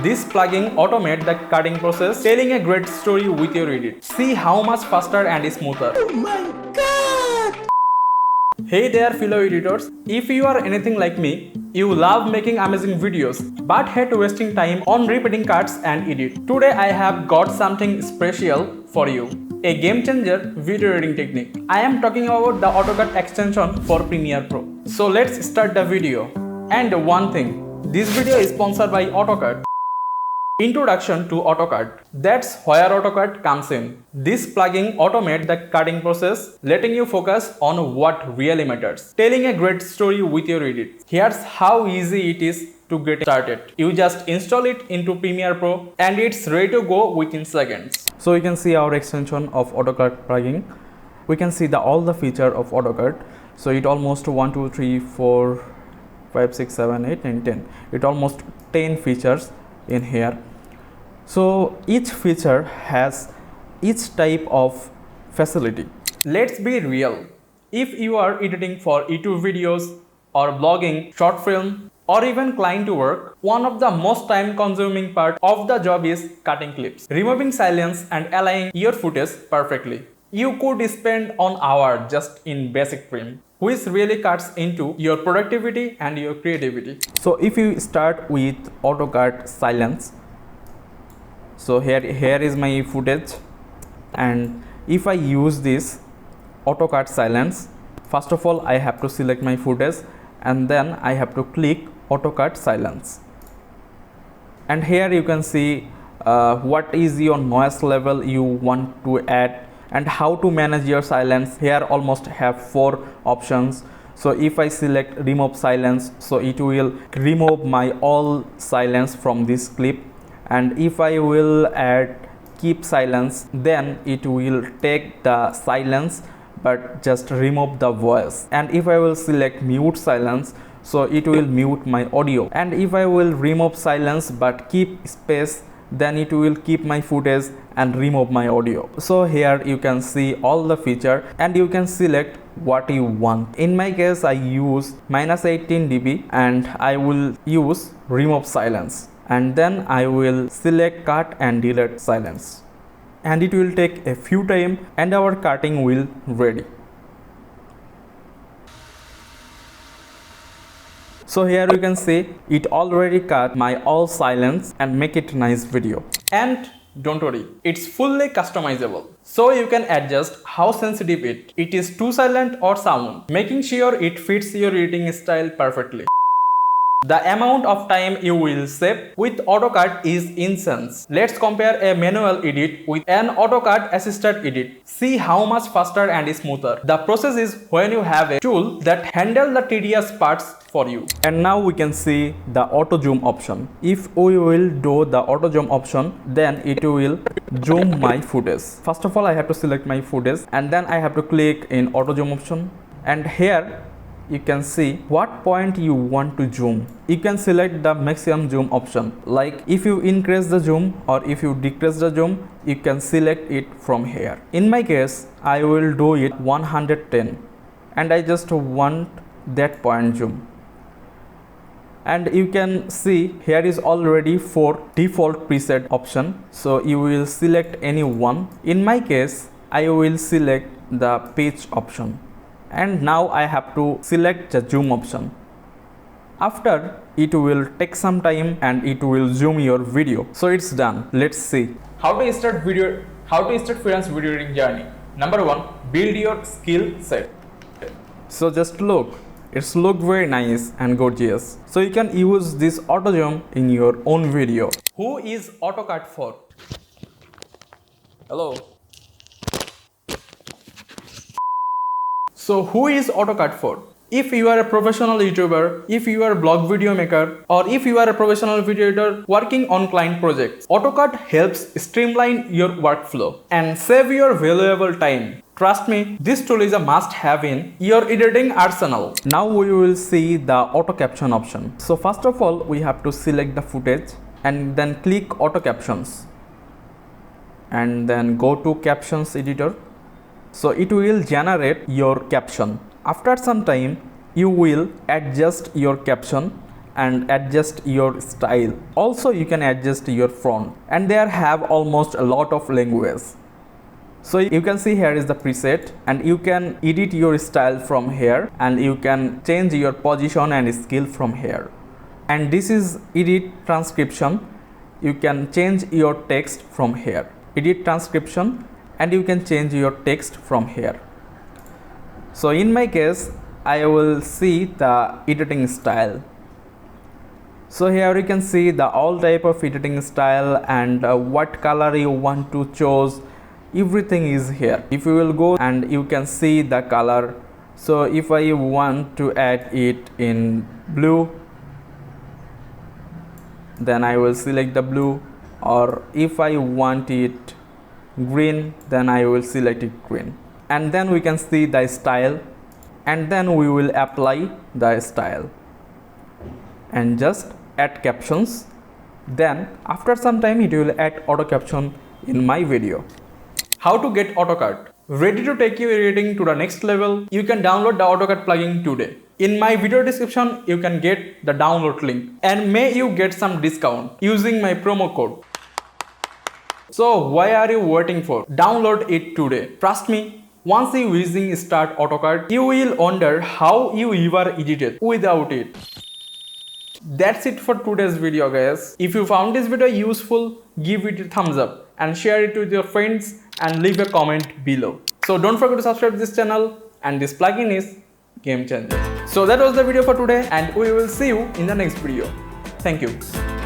This plugin automates the cutting process, telling a great story with your edit. See how much faster and smoother. Oh my god! Hey there fellow editors, if you are anything like me, you love making amazing videos but hate wasting time on repeating cuts and edit. Today I have got something special for you. A game changer video editing technique. I am talking about the AutoCut extension for Premiere Pro. So let's start the video. And one thing, this video is sponsored by AutoCut. Introduction to AutoCut. That's where AutoCut comes in. This plugin automates the cutting process, letting you focus on what really matters, telling a great story with your edit. Here's how easy it is to get started. You just install it into Premiere Pro and it's ready to go within seconds. So you can see our extension of AutoCut plugin. We can see all the feature of AutoCut. So it almost 1, 2, 3, 4, 5, 6, 7, 8, 9, 10. It almost 10 features in here. So each feature has each type of facility. Let's be real. If you are editing for YouTube videos or blogging, short film, or even client work, one of the most time-consuming part of the job is cutting clips, removing silence and aligning your footage perfectly. You could spend an hour just in basic trim, which really cuts into your productivity and your creativity. So if you start with AutoCut silence, so here is my footage, and if I use this AutoCut silence, first of all I have to select my footage and then I have to click AutoCut silence, and here you can see what is your noise level you want to add and how to manage your silence. Here almost have 4 options. So if I select remove silence, so it will remove my all silence from this clip, and if I will add keep silence, then it will take the silence but just remove the voice. And if I will select mute silence, so it will mute my audio. And if I will remove silence but keep space, then it will keep my footage and remove my audio. So here you can see all the feature and you can select what you want. In my case I use -18 dB and I will use remove silence, and then I will select cut and delete silence, and it will take a few time and our cutting will ready. So here you can see it already cut my all silence and make it nice video. And don't worry, it's fully customizable. So you can adjust how sensitive it is too silent or sound, making sure it fits your editing style perfectly. The amount of time you will save with AutoCut is insane. Let's compare a manual edit with an AutoCut assisted edit. See how much faster and smoother the process is when you have a tool that handles the tedious parts for you. And now we can see the auto zoom option. If we will do the auto zoom option, then it will zoom my footage. First of all I have to select my footage and then I have to click in auto zoom option, and here you can see what point you want to zoom. You can select the maximum zoom option, like if you increase the zoom or if you decrease the zoom, you can select it from here. In my case I will do it 110 and I just want that point zoom. And you can see here is already 4 default preset option, so you will select any one. In my case I will select the pitch option, and now I have to select the zoom option. After, it will take some time and it will zoom your video. So it's done. Let's see how to start freelance video editing journey. Number 1, build your skill set. So just look, it's look very nice and gorgeous. So you can use this auto zoom in your own video. Who is AutoCut for? Hello. So who is AutoCut for? If you are a professional YouTuber, if you are a blog video maker, or if you are a professional video editor working on client projects, AutoCut helps streamline your workflow and save your valuable time. Trust me, this tool is a must-have in your editing arsenal. Now we will see the auto caption option. So first of all, we have to select the footage and then click auto captions, and then go to captions editor. So it will generate your caption. After some time, you will adjust your caption and adjust your style. Also you can adjust your font, and there have almost a lot of languages. So you can see here is the preset, and you can edit your style from here, and you can change your position and scale from here. And this is edit transcription. You can change your text from here. Edit transcription, and you can change your text from here. So in my case, I will see the editing style. So here you can see the all type of editing style and what color you want to choose. Everything is here. If you will go and you can see the color. So if I want to add it in blue, then I will select the blue, or if I want it green, then I will select it green. And then we can see the style, and then we will apply the style and just add captions. Then after some time it will add auto caption in my video. How to get AutoCut? Ready to take your editing to the next level? You can download the AutoCut plugin today. In my video description, you can get the download link, and may you get some discount using my promo code. So why are you waiting for? Download it today. Trust me, once you using start AutoCut, you will wonder how you ever edited without it. That's it for today's video, guys. If you found this video useful, give it a thumbs up and share it with your friends and leave a comment below. So don't forget to subscribe to this channel, and this plugin is game changer. So that was the video for today, and we will see you in the next video. Thank you.